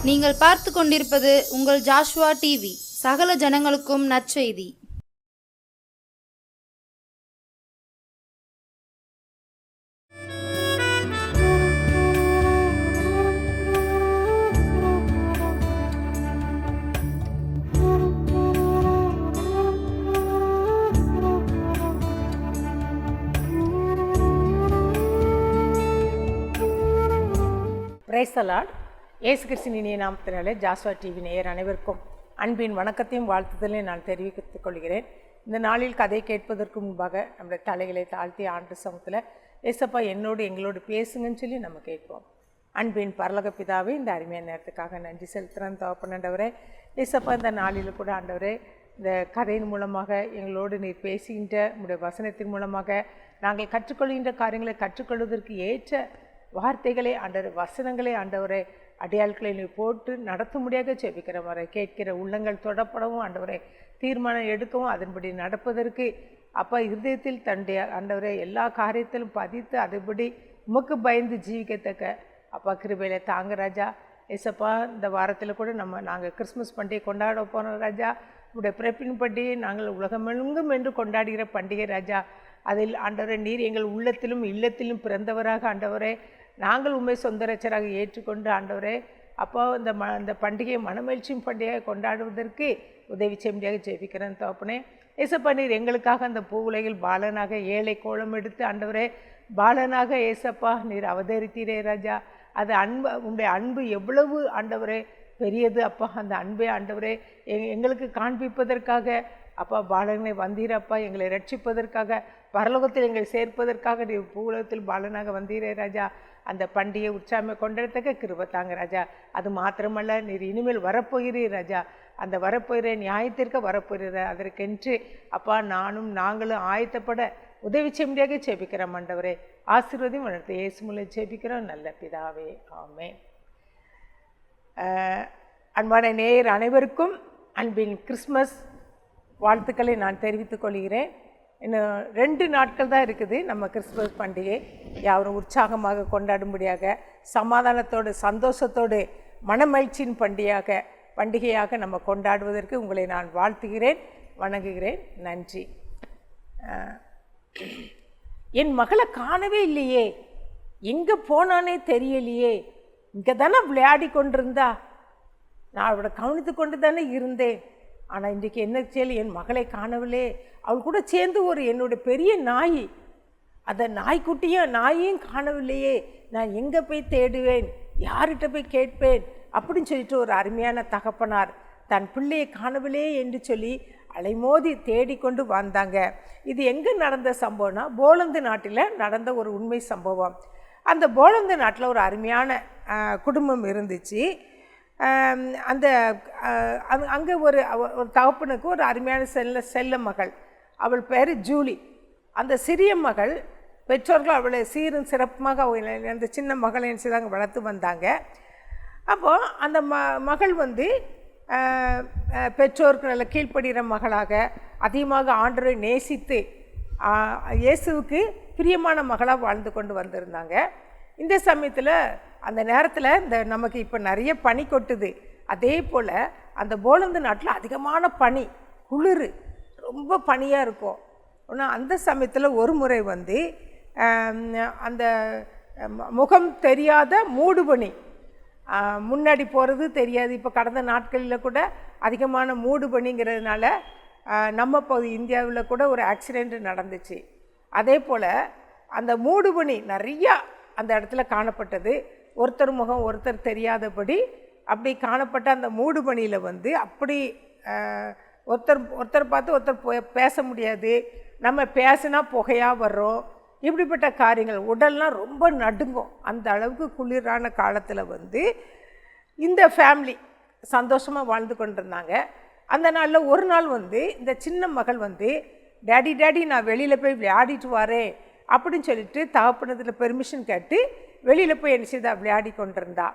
நீங்கள் பார்த்து கொண்டிருப்பது உங்கள் ஜாஷ்வா டிவி. சகல ஜனங்களுக்கும் நற்செய்தி. Praise the Lord. இயேசு கிறிஸ்துவின் இனிய நாமத்தினாலே ஜாஸ்வா டிவி நேயர் அனைவருக்கும் அன்பின் வணக்கத்தையும் வாழ்த்துதலையும் நான் தெரிவித்துக் கொள்கிறேன். இந்த நாளில் கதை கேட்பதற்கு முன்பாக நம்முடைய தலைகளை தாழ்த்தி ஆண்டு சமூகத்தில் ஏசப்பா என்னோடு எங்களோடு பேசுங்கன்னு சொல்லி நம்ம கேட்போம். அன்பின் பரலோக பிதாவே, இந்த அருமையான நேரத்துக்காக நன்றி செலுத்துகிறேன் தகப்பனே. ஏசப்பா, இந்த நாளில் கூட ஆண்டவரே, இந்த கதையின் மூலமாக எங்களோடு நீர் பேசுகின்ற உங்களுடைய வசனத்தின் மூலமாக நாங்கள் கற்றுக்கொள்கின்ற காரியங்களை கற்றுக்கொள்வதற்கு ஏற்ற வார்த்தைகளை ஆண்டவர், வசனங்களை ஆண்டவரை, அடையாள்களை நீ போட்டு நடத்தும்படியாக ஜெபிக்கிற வரை கேட்கிற உள்ளங்கள் தொடப்படவும் ஆண்டவரை தீர்மானம் எடுக்கவும் அதன்படி நடப்பதற்கு அப்பா இருதயத்தில் தன்னுடைய ஆண்டவரை எல்லா காரியத்திலும் பதித்து அதுபடி உமக்கு பயந்து ஜீவிக்கத்தக்க அப்பா கிருபையில தாங்க ராஜா. ஏசப்பா, இந்த வாரத்தில் கூட நாங்கள் கிறிஸ்மஸ் பண்டிகை கொண்டாட போகிறோம் ராஜா. உங்களுடைய பிறப்பின் பண்டிகை நாங்கள் உலகமெங்கும் என்று கொண்டாடுகிற பண்டிகை ராஜா. அதில் ஆண்டவரை நீர் எங்கள் உள்ளத்திலும் இல்லத்திலும் பிறந்தவராக ஆண்டவரே, நாங்கள் உண்மை சொந்த ரட்சராக ஏற்றுக்கொண்டு ஆண்டவரே அப்போ இந்த பண்டிகையை மனமகிழ்ச்சியும் பண்டிகையை கொண்டாடுவதற்கு உதவி செய்யும்படியாக ஜெபிக்கிறேன் தகப்பனே. ஏசப்பா, நீர் எங்களுக்காக அந்த பூவுலகில் பாலனாக ஏழை கோலம் எடுத்து ஆண்டவரே பாலனாக ஏசப்பா நீர் அவதரித்தீரே ராஜா. அது உங்களுடைய அன்பு எவ்வளவு ஆண்டவரே பெரியது அப்பா. அந்த அன்பை ஆண்டவரே எங்களுக்கு காண்பிப்பதற்காக அப்பா பாலனை வந்தீரப்பா, எங்களை ரட்சிப்பதற்காக, பரலோகத்தில் எங்களை சேர்ப்பதற்காக நீ பூலகத்தில் பாலனாக வந்தீரே ராஜா. அந்த பண்டிகை உற்சாகமே கொண்டாடத்தக்க கிருபை தாங்க ராஜா. அது மாத்திரமல்ல, நீர் இனிமேல் வரப்போகிறீர் ராஜா. அந்த வரப்போகிற நியாயத்திற்கு வரப்போகிற அதற்கென்று அப்பா நாங்களும் ஆயத்தப்பட உதவி செய்யும்படியாக ஜெபிக்கிறோம் ஆண்டவரே. ஆசீர்வதியும் வளர்த்து இயேசு மூலம் ஜெபிக்கிறோம் நல்ல பிதாவே, ஆமென். அன்பான நேயர் அனைவருக்கும் அன்பின் கிறிஸ்மஸ் வாழ்த்துக்களை நான் தெரிவித்துக் கொள்கிறேன். இன்னும் 2 நாட்கள் தான் இருக்குது நம்ம கிறிஸ்மஸ் பண்டிகை. யாரும் உற்சாகமாக கொண்டாடும்படியாக, சமாதானத்தோடு சந்தோஷத்தோடு மனமகிழ்ச்சியின் பண்டிகையாக நம்ம கொண்டாடுவதற்கு உங்களை நான் வாழ்த்துகிறேன், வணங்குகிறேன். நன்றி. என் மகளை காணவே இல்லையே, எங்கே போனானே தெரியலையே, இங்கே தானே விளையாடி கொண்டிருந்தா, நான் அவளை கவனித்து கொண்டு தானே இருந்தேன். ஆனால் இன்றைக்கு என்ன செய்யலை, என் மகளை காணவில்லை. அவள் கூட சேர்ந்து என்னுடைய பெரிய நாய், அந்த நாயையும் காணவில்லையே, நான் எங்கே போய் தேடுவேன், யார்கிட்ட போய் கேட்பேன் அப்படின்னு சொல்லிட்டு ஒரு அருமையான தகப்பனார் தன் பிள்ளையை காணவில்லையே என்று சொல்லி அலைமோதி தேடிக்கொண்டு வந்தாங்க. இது எங்கே நடந்த சம்பவம்னா, போலந்து நாட்டில் நடந்த ஒரு உண்மை சம்பவம். அந்த போலந்து நாட்டில் ஒரு அருமையான குடும்பம் இருந்துச்சு. அங்கே ஒரு தகப்பனுக்கு ஒரு அருமையான செல்ல மகள், அவள் பேர் ஜூலி. அந்த சிறிய மகள் பெற்றோர்கள் அவளை சீரும் சிறப்புமாக அவங்க அந்த சின்ன மகளை செய்தாங்க, வளர்த்து வந்தாங்க. அப்போது அந்த மகள் பெற்றோருக்கு நல்ல கீழ்ப்படுகிற மகளாக, அதிகமாக ஆண்டவரை நேசித்து இயேசுவுக்கு பிரியமான மகளாக வாழ்ந்து கொண்டு வந்திருந்தாங்க. இந்த சமயத்தில் அந்த நேரத்தில் நமக்கு இப்போ நிறைய பனி கொட்டுது. அதே போல் அந்த போலந்து நாட்டில் அதிகமான பனி, குளிர், ரொம்ப பனியாக இருக்கும். ஆனால் அந்த சமயத்தில் ஒரு முறை அந்த முகம் தெரியாத மூடுபனி, முன்னாடி போகிறது தெரியாது. இப்போ கடந்த நாட்களில் கூட அதிகமான மூடுபனிங்கிறதுனால நம்ம பகுதி இந்தியாவில் கூட ஒரு ஆக்சிடெண்ட் நடந்துச்சு. அதே போல் அந்த மூடுபனி நிறையா அந்த இடத்துல காணப்பட்டது. ஒருத்தர் முகம் ஒருத்தர் தெரியாதபடி அப்படி காணப்பட்ட அந்த மூடுபனியில் அப்படி ஒருத்தர் பார்த்து ஒருத்தர் பேச முடியாது, நம்ம பேசினா புகையாக வர்றோம், இப்படிப்பட்ட காரியங்கள், உடல்லாம் ரொம்ப நடுங்கும். அந்த அளவுக்கு குளிரான காலத்தில் இந்த ஃபேமிலி சந்தோஷமாக வாழ்ந்து கொண்டிருந்தாங்க. அந்த நாளில் ஒரு நாள் இந்த சின்ன மகள் டேடி நான் வெளியில் போய் விளையாடிட்டு வரேன் அப்படின்னு சொல்லிட்டு தகப்பனத்தில் பெர்மிஷன் கேட்டு வெளியில் போய் என்ன செய்தா விளையாடி கொண்டிருந்தா.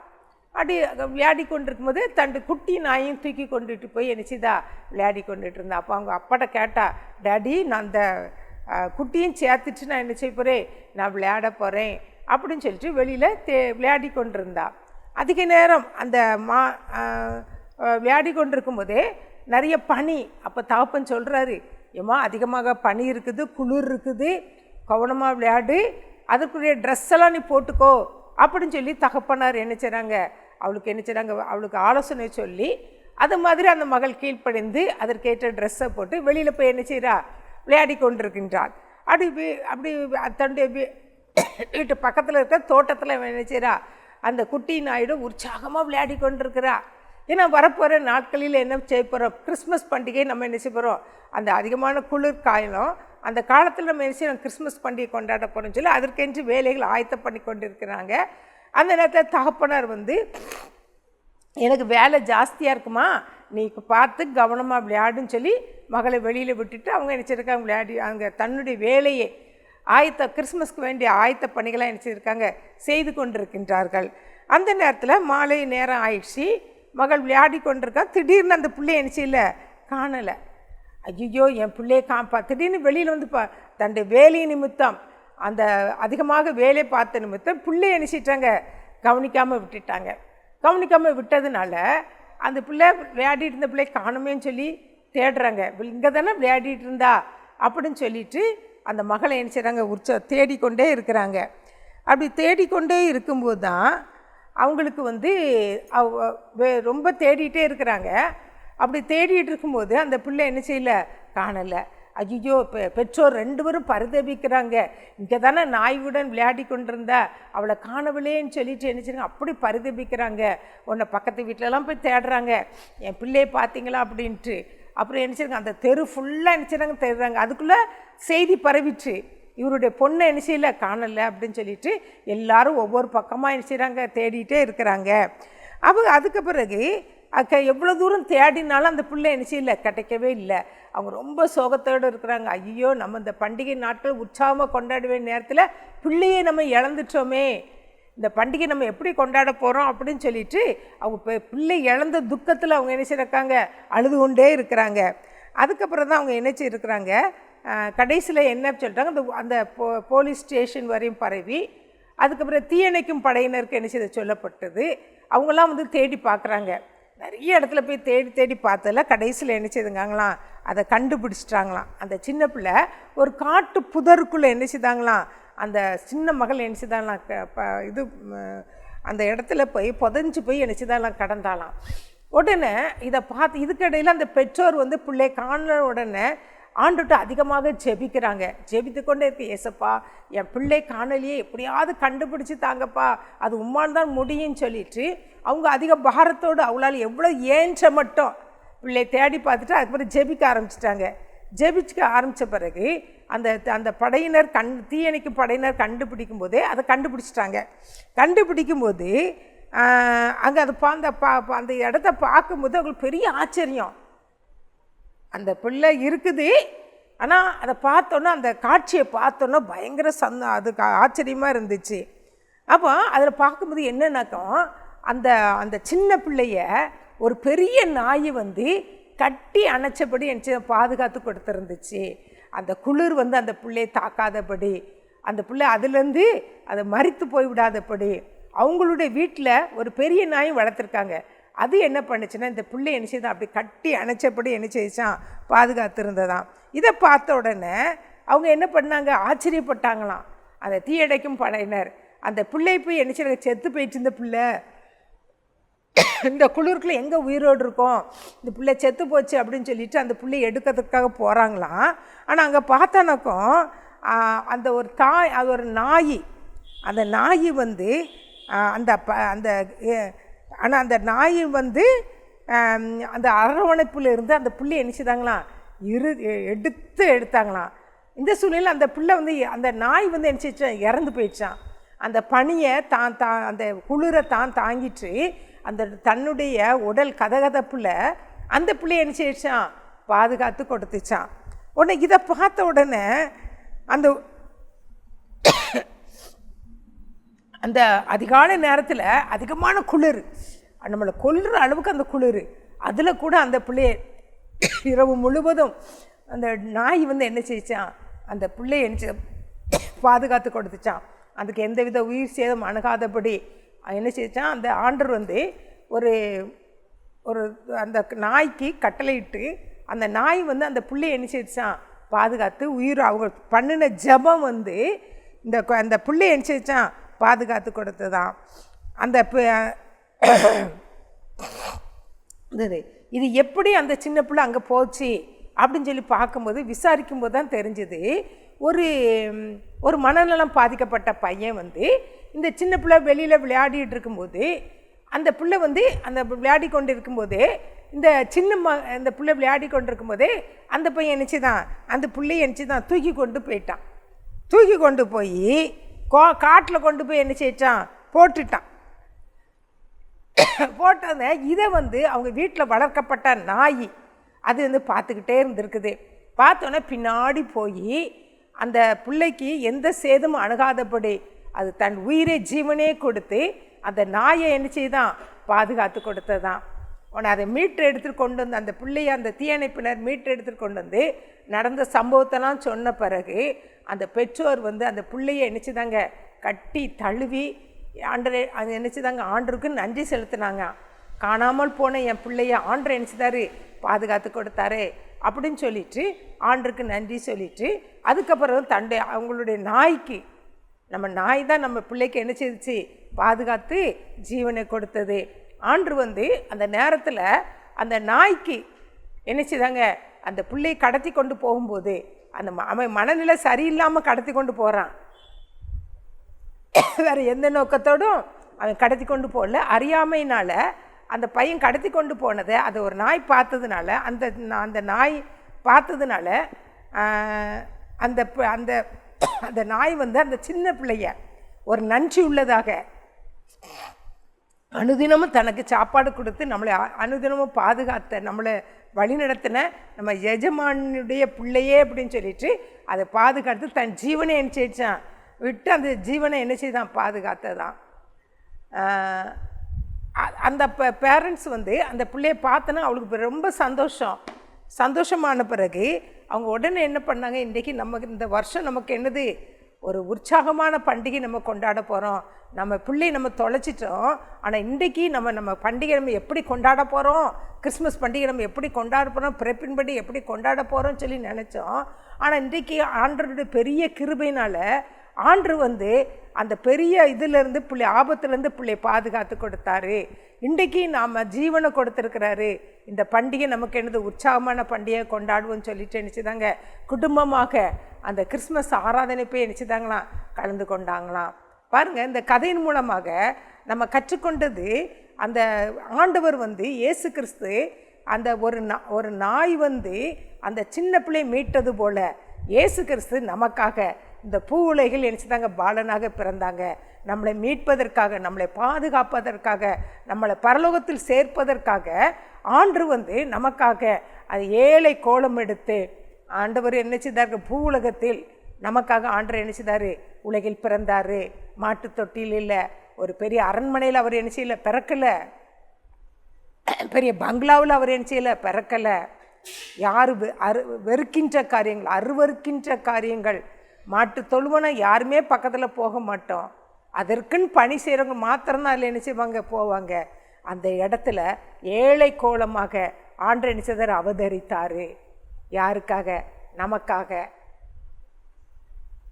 அப்படி விளையாடி கொண்டிருக்கும் போது தண்டு குட்டி நாயும் தூக்கி கொண்டுட்டு போய் என்ன செய்தா விளையாடி கொண்டுட்டு இருந்தா. அப்போ அவங்க அப்பாட்ட கேட்டா, டேடி நான் அந்த குட்டியும் சேர்த்துட்டு நான் என்ன செய்ய போகிறேன், நான் விளையாட போகிறேன் அப்படின்னு சொல்லிட்டு வெளியில் விளையாடி கொண்டிருந்தா. அதிக நேரம் அந்த விளையாடி கொண்டிருக்கும் போதே நிறைய பனி. அப்போ தகப்பன் சொல்கிறாரு, ஏம்மா அதிகமாக பனி இருக்குது, குளிர் இருக்குது, கவனமாக விளையாடு, அதுக்குரிய ட்ரெஸ் எல்லாம் நீ போட்டுக்கோ அப்படின்னு சொல்லி தகப்பனார் என்ன செய்கிறாங்க, அவளுக்கு ஆலோசனை சொல்லி அது மாதிரி அந்த மகள் கீழ்ப்படிந்து அதற்கேற்ற ட்ரெஸ்ஸை போட்டு வெளியில் போய் என்ன செய்கிறா, விளையாடி கொண்டிருக்கின்றாள். அப்படி தன்னுடைய வீட்டு பக்கத்தில் இருக்க தோட்டத்தில் என்ன செய்கிறா, அந்த குட்டி நாயுடு உற்சாகமாக விளையாடி கொண்டிருக்கிறா. ஏன்னா வரப்போகிற நாட்களில் என்ன செய்ய போகிறோம், கிறிஸ்மஸ் பண்டிகை நம்ம என்ன செய்ய போகிறோம், அந்த அதிகமான குளிர் காலம் அந்த காலத்தில் நம்ம என்ன செய்யணும், கிறிஸ்மஸ் பண்டிகை கொண்டாட போகிறோம்னு சொல்லி அதற்கென்று வேலைகள் ஆயத்தம் பண்ணி கொண்டு இருக்கிறாங்க. அந்த நேரத்தில் தகப்பனார் எனக்கு வேலை ஜாஸ்தியாக இருக்குமா, நீ பார்த்து கவனமாக விளையாடுன்னு சொல்லி மகளை வெளியில் விட்டுட்டு அவங்க நினச்சிருக்காங்க விளையாடி அங்கே தன்னுடைய வேலையை கிறிஸ்மஸ்க்கு வேண்டிய ஆயத்த பணிகளாக நினச்சிருக்காங்க செய்து கொண்டிருக்கின்றார்கள். அந்த நேரத்தில் மாலை நேரம் ஆயிடுச்சு, மகள் விளையாடி கொண்டிருக்கா. திடீர்னு அந்த பிள்ளைய நினச்சில்ல காணலை. ஐயோ என் பிள்ளையை திடீர்னு வெளியில் தன்னுடைய வேலை நிமித்தம் அந்த அதிகமாக வேலை பார்த்த நிமித்தம் பிள்ளையை நினச்சிட்டாங்க கவனிக்காமல் விட்டுட்டாங்க. கவனிக்காமல் விட்டதுனால அந்த பிள்ளை விளையாடிட்டு இருந்த பிள்ளை காணுமேன்னு சொல்லி தேடுறாங்க. இங்கே தானே விளையாடிட்டு இருந்தா அப்படின்னு சொல்லிட்டு அந்த மகளை என்ன செய்கிறாங்க, தேடிக்கொண்டே இருக்கிறாங்க. அப்படி தேடிக்கொண்டே இருக்கும்போது தான் அவங்களுக்கு ரொம்ப தேடிகிட்டே இருக்கிறாங்க. அப்படி தேடிட்டு இருக்கும்போது அந்த பிள்ளை என்ன செய்யலை, காணலை. ஐயோ பெற்றோர் 2 பேரும் பரிதபிக்கிறாங்க, இங்கே தானே நாயுடன் விளையாடி கொண்டிருந்தா அவளை காணவில்லைன்னு சொல்லிட்டு என்ன செய்யுங்க, அப்படி பரிதபிக்கிறாங்க. உன்னை பக்கத்து வீட்டிலலாம் போய் தேடுறாங்க, என் பிள்ளையை பார்த்தீங்களா அப்படின்ட்டு. அப்புறம் என்ன செய்யுங்க, அந்த தெரு ஃபுல்லாக என்ன செய்கிறாங்க தேடுறாங்க. அதுக்குள்ளே செய்தி பரவிச்சு, இவருடைய பொண்ணை என்ன செய்யலை காணலை அப்படின்னு சொல்லிட்டு எல்லாரும் ஒவ்வொரு பக்கமாக என்ன செய்கிறாங்க தேடிகிட்டே இருக்கிறாங்க. அதுக்கு பிறகு எவ்வளோ தூரம் தேடினாலும் அந்த பிள்ளை என்ன செய்யலை, கிடைக்கவே இல்லை. அவங்க ரொம்ப சோகத்தோடு இருக்கிறாங்க. ஐயோ நம்ம இந்த பண்டிகை நாட்கள் உற்சாகமாக கொண்டாட வேண்டிய நேரத்தில் பிள்ளையை நம்ம இழந்துட்டோமே, இந்த பண்டிகை நம்ம எப்படி கொண்டாட போகிறோம் அப்படின்னு சொல்லிட்டு அவங்க பிள்ளை இழந்த துக்கத்தில் அவங்க என்ன செய்யிருக்காங்க, அழுது கொண்டே இருக்கிறாங்க. அதுக்கப்புறம் தான் அவங்க என்ன செய்யிருக்கிறாங்க, கடைசியில் என்ன சொல்லிட்டாங்க, அந்த போலீஸ் ஸ்டேஷன் வரையும் பரவி அதுக்கப்புறம் தீயணைக்கும் படையினருக்கு என்ன செய்ய சொல்லப்பட்டது. அவங்களாம் தேடி பார்க்குறாங்க. நிறைய இடத்துல போய் தேடி பார்த்ததில் கடைசியில் என்ன செய்துங்களாம், அதை கண்டுபிடிச்சிட்டாங்களாம். அந்த சின்ன பிள்ளை ஒரு காட்டு புதருக்குள்ளே என்ன செய்தாங்களாம், அந்த சின்ன மகள் என்ன செய்தாங்களாம், அந்த இடத்துல போய் புதஞ்சு போய் என்ன செய்தாங்களாம், கடந்தாலாம். உடனே இதை பார்த்து இதுக்கிடையில் அந்த பெற்றோர் பிள்ளை காண உடனே ஆண்டுட்டு அதிகமாக ஜெபிக்கிறாங்க. ஜெபித்து கொண்டே இருக்கு, ஏசப்பா என் பிள்ளை காணலையே எப்படியாவது கண்டுபிடிச்சி தாங்கப்பா, அது உம்மால் தான் முடியும்னு சொல்லிட்டு அவங்க அதிக பாரத்தோடு அவளால் எவ்வளோ ஏன்ற மட்டும் பிள்ளை தேடி பார்த்துட்டு அதுக்கப்புறம் ஜெபிக்க ஆரம்பிச்சிட்டாங்க. ஜெபிச்சுக்க ஆரம்பித்த பிறகு அந்த படையினர் தீயணைக்கும் படையினர் கண்டுபிடிக்கும் போதே அதை கண்டுபிடிச்சிட்டாங்க. கண்டுபிடிக்கும்போது அங்கே அந்த இடத்த பார்க்கும்போது அவங்களுக்கு பெரிய ஆச்சரியம். அந்த பிள்ளை இருக்குது, ஆனால் அதை பார்த்தோன்னா அந்த காட்சியை பார்த்தோன்னா பயங்கர அதுக்கு ஆச்சரியமாக இருந்துச்சு. அப்போ அதில் பார்க்கும்போது என்னன்னாக்கும், அந்த சின்ன பிள்ளைய ஒரு பெரிய நாய் கட்டி அணைச்சபடி என்ன பாதுகாத்து கொடுத்துருந்துச்சு. அந்த குளிர் அந்த பிள்ளையை தாக்காதபடி, அந்த பிள்ளை அதுலேருந்து அதை மறித்து போய் விடாதபடி அவங்களுடைய வீட்டில் ஒரு பெரிய நாயும் வளர்த்துருக்காங்க. அது என்ன பண்ணுச்சுன்னா, இந்த பிள்ளை என்ன செய்தான் அப்படி கட்டி அணைச்சபடி என்ன செய்தான் பாதுகாத்துருந்ததான். இதை பார்த்த உடனே அவங்க என்ன பண்ணாங்க, ஆச்சரியப்பட்டாங்களாம் அந்த தீயணைக்கும் படையினர். அந்த பிள்ளை போய் என்ன செய்ய செத்து போயிட்டு இந்த பிள்ளை இந்த குளிருக்குள்ளே எங்கே உயிரோடு இருக்கும், இந்த பிள்ளை செத்து போச்சு அப்படின்னு சொல்லிட்டு அந்த பிள்ளை எடுக்கிறதுக்காக போகிறாங்களாம். ஆனால் அங்கே பார்த்தானாக்கும் அந்த ஒரு அது ஒரு நாய், அந்த நாய் ஆனால் அந்த நாய் அந்த அரவணைப்பில் இருந்து அந்த பிள்ளை நினச்சிதாங்களாம் எடுத்தாங்களாம். இந்த சூழ்நிலையில் அந்த பிள்ளை அந்த நாய் நினச்சிச்சா இறந்து போயிடுச்சான். அந்த பனியை அந்த குளிரை தாங்கிட்டு அந்த தன்னுடைய உடல் கதகதப்பில் அந்த பிள்ளையை நினச்சிச்சான் பாதுகாத்து கொடுத்துச்சான். உடனே இதை பார்த்த உடனே அந்த அதிகாலை நேரத்தில் அதிகமான குளிர், நம்மளை கொல்லுற அளவுக்கு அந்த குளிர், அதில் கூட அந்த பிள்ளைய இரவு முழுவதும் அந்த நாய் என்ன செய்ச்சான், அந்த பிள்ளைய பாதுகாத்து கொடுத்துச்சான். அதுக்கு எந்தவித உயிர் சேதம் அணுகாதபடி என்ன செஞ்சான், அந்த ஆண்டவர் வந்து ஒரு ஒரு அந்த நாய்க்கு கட்டளையிட்டு அந்த நாய் வந்து அந்த பிள்ளையை என்ன செஞ்சான் பாதுகாத்து உயிர் அவங்க பண்ணின ஜெபம் வந்து அந்த பிள்ளையை என்ன செஞ்சான் பாதுகாத்து கொடுத்ததான். அந்த இது எப்படி அந்த சின்ன பிள்ளை அங்கே போச்சு அப்படின்னு சொல்லி பார்க்கும்போது விசாரிக்கும்போது தான் தெரிஞ்சுது, ஒரு மனநலம் பாதிக்கப்பட்ட பையன் வந்து இந்த சின்ன பிள்ளை வெளியில் விளையாடிட்டு இருக்கும்போது அந்த பிள்ளை வந்து அந்த விளையாடி கொண்டு இருக்கும்போதே இந்த பிள்ளை விளையாடி கொண்டு இருக்கும்போதே அந்த பையன் நினச்சிதான் அந்த பிள்ளையை நினச்சிதான் தூக்கி கொண்டு போயிட்டான். தூக்கி கொண்டு போய் காட்டில் கொண்டு போய் என்ன செய்யிட்டான் போட்டுட்டான். போட்டதை இதை வந்து அவங்க வீட்டில் வளர்க்கப்பட்ட நாய் அது வந்து பார்த்துக்கிட்டே இருந்திருக்குது. பார்த்தோன்னே பின்னாடி போய் அந்த பிள்ளைக்கு எந்த சேதமும் அணுகாதபடி அது தன் உயிரை ஜீவனே கொடுத்து அந்த நாயை என்ன செய்தான் பாதுகாத்து கொடுத்ததான். உடனே அதை மீட்டு எடுத்துகிட்டு கொண்டு வந்து அந்த பிள்ளையை அந்த தீயணைப்பினர் மீட்டு எடுத்துகிட்டு கொண்டு வந்து நடந்த சம்பவத்தெல்லாம் சொன்ன பிறகு அந்த பெற்றோர் வந்து அந்த பிள்ளையை நினச்சிதாங்க கட்டி தழுவி ஆண்டரை அது நினச்சிதாங்க ஆண்டருக்கு நன்றி செலுத்தினாங்க. காணாமல் போன என் பிள்ளைய ஆண்டரை நினச்சிதாரு பாதுகாத்து கொடுத்தாரு அப்படின்னு சொல்லிட்டு ஆண்டருக்கு நன்றி சொல்லிட்டு அதுக்கப்புறம் அவங்களுடைய நாய்க்கு நம்ம நாய் தான் நம்ம பிள்ளைக்கு என்ன செய்துச்சு பாதுகாத்து ஜீவனை கொடுத்தது. ஆண்டு வந்து அந்த நேரத்தில் அந்த நாய்க்கு என்ன செய்தாங்க அந்த பிள்ளையை கடத்தி கொண்டு போகும்போது அவன் மனநிலை சரியில்லாமல் கடத்தி கொண்டு போகிறான். வேறு எந்த நோக்கத்தோடும் அவன் கடத்தி கொண்டு போகல. அறியாமையினால் அந்த பையன் கடத்தி கொண்டு போனதை அது ஒரு நாய் பார்த்ததுனால அந்த நாய் பார்த்ததுனால அந்த அந்த அந்த நாய் வந்து அந்த சின்ன பிள்ளைய ஒரு நன்றி உள்ளதாக அனுதினமும் தனக்கு சாப்பாடு கொடுத்து நம்மளை அனுதினமும் பாதுகாத்த நம்மளை வழிநடத்தின நம்ம எஜமானுடைய பிள்ளையே அப்படின்னு சொல்லிட்டு அதை பாதுகாத்து தன் ஜீவனை என்ன செய்தான் விட்டு அந்த ஜீவனை என்ன செய்தான் பாதுகாத்ததான். அந்த பேரண்ட்ஸ் வந்து அந்த பிள்ளையை பார்த்தோன்னா அவளுக்கு ரொம்ப சந்தோஷமான பிறகு அவங்க உடனே என்ன பண்ணாங்க, இன்றைக்கி நமக்கு இந்த வருஷம் நமக்கு என்னது ஒரு உற்சாகமான பண்டிகை நம்ம கொண்டாட போகிறோம். நம்ம பிள்ளை நம்ம தொலைச்சிட்டோம், ஆனால் இன்றைக்கி நம்ம பண்டிகை நம்ம எப்படி கொண்டாட போகிறோம், கிறிஸ்மஸ் பண்டிகை நம்ம எப்படி கொண்டாட போகிறோம், பிறப்பின்படி எப்படி கொண்டாட போகிறோம்னு சொல்லி நினச்சோம். ஆனால் இன்றைக்கி ஆண்டவருடைய பெரிய கிருபையினால் ஆண்டு வந்து அந்த பெரிய இதிலேருந்து ஆபத்துலேருந்து பிள்ளை பாதுகாத்து கொடுத்தாரு. இன்றைக்கி நாம் ஜீவனை கொடுத்துருக்கிறாரு. இந்த பண்டிகை நமக்கு என்னது உற்சாகமான பண்டிகை கொண்டாடுவோம்னு சொல்லிட்டு நினச்சிதாங்க குடும்பமாக அந்த கிறிஸ்மஸ் ஆராதனை போய் நினச்சிதாங்களாம் கலந்து கொண்டாங்களாம். பாருங்கள், இந்த கதையின் மூலமாக நம்ம கற்றுக்கொண்டது அந்த ஆண்டவர் வந்து இயேசு கிறிஸ்து அந்த ஒரு நாய் வந்து அந்த சின்ன பிள்ளை மீட்டது போல இயேசு கிறிஸ்து நமக்காக இந்த பூ உலகில் நினச்சிதாங்க பாலனாக பிறந்தாங்க. நம்மளை மீட்பதற்காக, நம்மளை பாதுகாப்பதற்காக, நம்மளை பரலோகத்தில் சேர்ப்பதற்காக ஆண்டு வந்து நமக்காக அது ஏழை கோலம் எடுத்து ஆண்டவர் என்ன செய்தார்கள், பூ உலகத்தில் நமக்காக ஆண்டவர் என்ன செய்தார், உலகில் பிறந்தார். மாட்டு தொட்டியில் இல்லை, ஒரு பெரிய அரண்மனையில் அவர் என்ன செய்யலை, பிறக்கலை. பெரிய பங்களாவில் அவர் என்ன செய்யலை, பிறக்கலை. யார் வெறுக்கின்ற காரியங்கள், அருவருக்கின்ற காரியங்கள், மாட்டு தொழுவனை யாருமே பக்கத்தில் போக மாட்டோம். அதற்குன்னு பணி செய்கிறவங்க மாத்திரம்தான் அதில் என்ன செய்வாங்க, போவாங்க. அந்த இடத்துல ஏழை கோலமாக ஆண்டவர் என்ன செய்தார், அவதரித்தார். யாருக்காக, நமக்காக,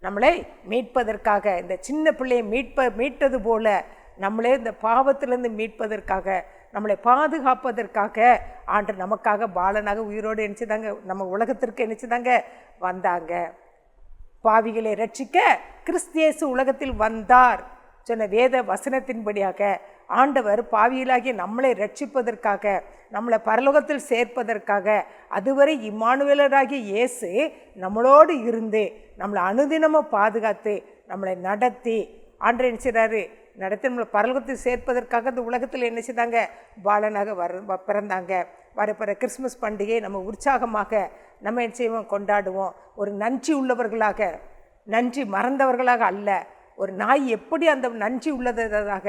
நம்மளை மீட்பதற்காக. இந்த சின்ன பிள்ளையை மீட்டது போல நம்மளே இந்த பாவத்திலேருந்து மீட்பதற்காக, நம்மளை பாதுகாப்பதற்காக ஆண்டவர் நமக்காக பாலனாக உயிரோடு நினச்சிதாங்க நம்ம உலகத்திற்கு நினச்சிதாங்க வந்தாங்க. பாவிகளை ரட்சிக்க கிறிஸ்தியேசு உலகத்தில் வந்தார் சொன்ன வேத வசனத்தின்படியாக ஆண்டவர் பாவிகளாகிய நம்மளை ரட்சிப்பதற்காக, நம்மளை பரலோகத்தில் சேர்ப்பதற்காக, அதுவரை இம்மானுவேலராகிய இயேசு நம்மளோடு இருந்து நம்மளை அனுதினமும் பாதுகாத்து நம்மளை நடத்தி ஆண்டவர் என்ன செய்கிறாரு, நடத்தி நம்மளை பரலோகத்தில் சேர்ப்பதற்காக இந்த உலகத்தில் என்ன செய்தாங்க, பாலனாக பிறந்தாங்க. வரப்போகிற கிறிஸ்மஸ் பண்டிகை நம்ம உற்சாகமாக நம்ம என்ன செய்வோம், கொண்டாடுவோம். ஒரு நன்றி உள்ளவர்களாக, நன்றி மறந்தவர்களாக அல்ல. ஒரு நாய் எப்படி அந்த நன்றி உள்ளதாக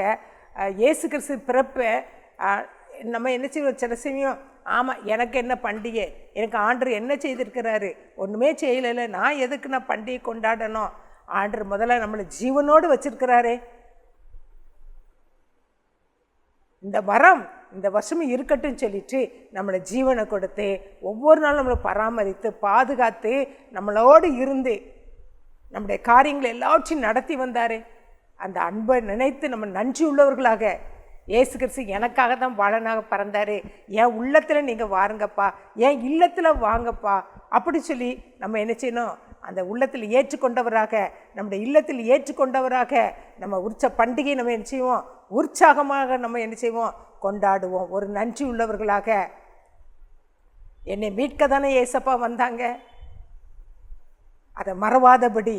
இயேசு கிறிஸ்து பிறப்பை நம்ம என்ன செய்வோம், சில சமயம் ஆமாம் எனக்கு என்ன பண்டிகை, எனக்கு ஆண்டவர் என்ன செய்திருக்கிறாரு, ஒன்றுமே செய்யலை, நான் எதுக்கு நான் பண்டிகை கொண்டாடணும், ஆண்டவர் முதல்ல நம்மளை ஜீவனோடு வச்சுருக்கிறாரே. இந்த மரம் இந்த வருஷமும் இருக்கட்டும் சொல்லிட்டு நம்மளை ஜீவனை கொடுத்து ஒவ்வொரு நாளும் நம்மளை பராமரித்து பாதுகாத்து நம்மளோடு இருந்து நம்முடைய காரியங்களை எல்லாவற்றையும் நடத்தி வந்தார். அந்த அன்பை நினைத்து நம்ம நன்றி உள்ளவர்களாக, இயேசு கிறிஸ்து எனக்காக தான் பாலனாக பிறந்தார், என் உள்ளத்தில் நீங்கள் வாருங்கப்பா, என் இல்லத்தில் வாங்கப்பா அப்படி சொல்லி நம்ம என்ன செய்யணும், அந்த உள்ளத்தில் ஏற்றுக்கொண்டவராக, நம்முடைய இல்லத்தில் ஏற்றுக்கொண்டவராக நம்ம பண்டிகை நம்ம என்ன செய்வோம், உற்சாகமாக நம்ம என்ன செய்வோம், கொண்டாடுவோம். ஒரு நன்றி உள்ளவர்களாக, என்னை மீட்க தானே ஏசப்பா வந்தாங்க, அதை மறவாதபடி,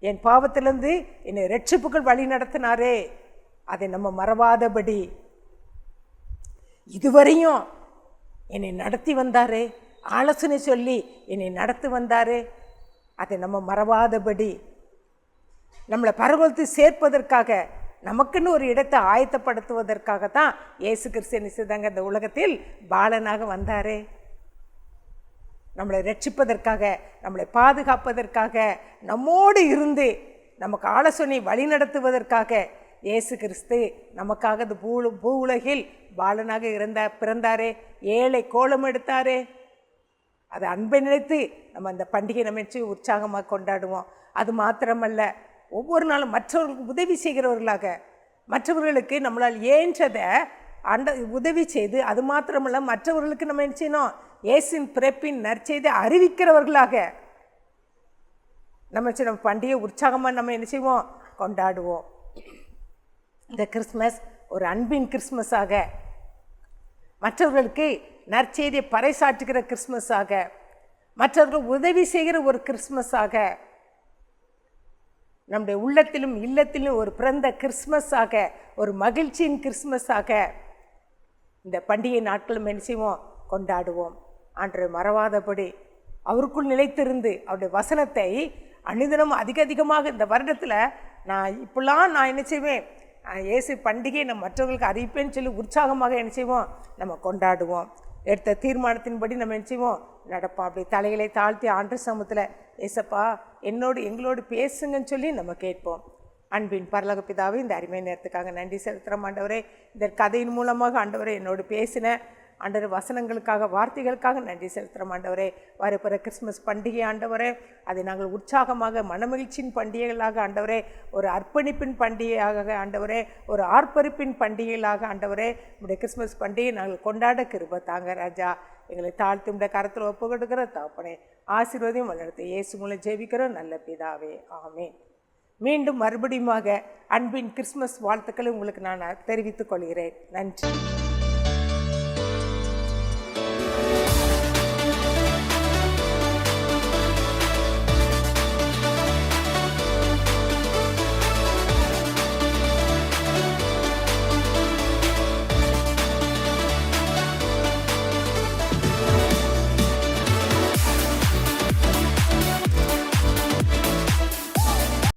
என் பாவத்திலிருந்து என்னை ரட்சிப்புகள் வழி நடத்தினாரே, அதை நம்ம மறவாதபடி, இதுவரையும் என்னை நடத்தி வந்தாரே, ஆலோசனை சொல்லி என்னை நடத்தி வந்தாரே, அதை நம்ம மறவாதபடி, நம்மளை பரவலத்து சேர்ப்பதற்காக, நமக்குன்னு ஒரு இடத்தை ஆயத்தப்படுத்துவதற்காக தான் இயேசு கிறிஸ்து என்ன செய்தாங்க, இந்த உலகத்தில் பாலனாக வந்தாரே. நம்மளை ரட்சிப்பதற்காக, நம்மளை பாதுகாப்பதற்காக, நம்மோடு இருந்து நமக்கு ஆலோசனை வழி நடத்துவதற்காக இயேசு கிறிஸ்து நமக்காக இந்த பூ உலகில் பாலனாக பிறந்தாரே, ஏழை கோலம் எடுத்தாரே. அதை அன்பை நினைத்து நம்ம அந்த பண்டிகை நினைச்சு உற்சாகமாக கொண்டாடுவோம். அது மாத்திரமல்ல, ஒவ்வொரு நாளும் மற்றவர்களுக்கு உதவி செய்கிறவர்களாக, மற்றவர்களுக்கு நம்மளால் ஏன்றதை உதவி செய்து, அது மாத்திரமல்ல மற்றவர்களுக்கு நம்ம என்ன செய்யணும், இயேசுவின் பிறப்பின் நற்செய்தி அறிவிக்கிறவர்களாக நம்ம பண்டிகை உற்சாகமாக நம்ம என்ன செய்வோம், கொண்டாடுவோம். இந்த கிறிஸ்மஸ் ஒரு அன்பின் கிறிஸ்மஸாக, மற்றவர்களுக்கு நற்செய்தியை பறைசாற்றுகிற கிறிஸ்மஸாக, மற்றவர்கள் உதவி செய்கிற ஒரு கிறிஸ்மஸாக, நம்முடைய உள்ளத்திலும் இல்லத்திலும் ஒரு பிறந்த கிறிஸ்மஸாக, ஒரு மகிழ்ச்சியின் கிறிஸ்மஸாக இந்த பண்டிகை நாட்களும் என்ன செய்வோம், கொண்டாடுவோம். ஆண்டவரை மறவாதபடி, அவருக்குள் நிலைத்திருந்து அவருடைய வசனத்தை அனுதினம் அதிகமாக இந்த வருடத்தில் நான் என்ன செய்வேன், இயேசு பண்டிகையை நம்ம மற்றவர்களுக்கு அறிவிப்பேன்னு சொல்லி உற்சாகமாக என்ன செய்வோம், நம்ம கொண்டாடுவோம். எடுத்த தீர்மானத்தின்படி நம்ம என்ன செய்வோம், நடப்போம். அப்படி தலைகளை தாழ்த்தி ஆண்டவர் சமூகத்தில், ஏசப்பா எங்களோடு பேசுங்கன்னு சொல்லி நம்ம கேட்போம். அன்பின் பரலோக பிதாவே, இந்த அருமை நேரத்துக்காக நன்றி செலுத்துகிறோம் ஆண்டவரே. இந்த கதையின் மூலமாக ஆண்டவரே என்னோடு பேசின ஆண்டவர் வசனங்களுக்காக, வார்த்தைகளுக்காக நன்றி செலுத்துகிறோம் ஆண்டவரே. வரப்போகிற கிறிஸ்மஸ் பண்டிகை ஆண்டவரே, அதை நாங்கள் உற்சாகமாக மனமகிழ்ச்சியின் பண்டிகைகளாக ஆண்டவரே, ஒரு அர்ப்பணிப்பின் பண்டிகையாக ஆண்டவரே, ஒரு ஆர்ப்பரிப்பின் பண்டிகைகளாக ஆண்டவரே, உடைய கிறிஸ்மஸ் பண்டிகையை நாங்கள் கொண்டாட கிருபை தாங்க ராஜா. எங்களை தாழ்த்தி உடைய கரத்தில் ஒப்பு கொடுக்கிற தகப்பனே, ஆசீர்வாதம் வளர்த்து இயேசு மூலம் ஜெபிக்கிறோம் நல்ல பிதாவே, ஆமென். மீண்டும் மறுபடியுமாக அன்பின் கிறிஸ்மஸ் வாழ்த்துக்களை உங்களுக்கு நான் தெரிவித்துக் கொள்கிறேன். நன்றி.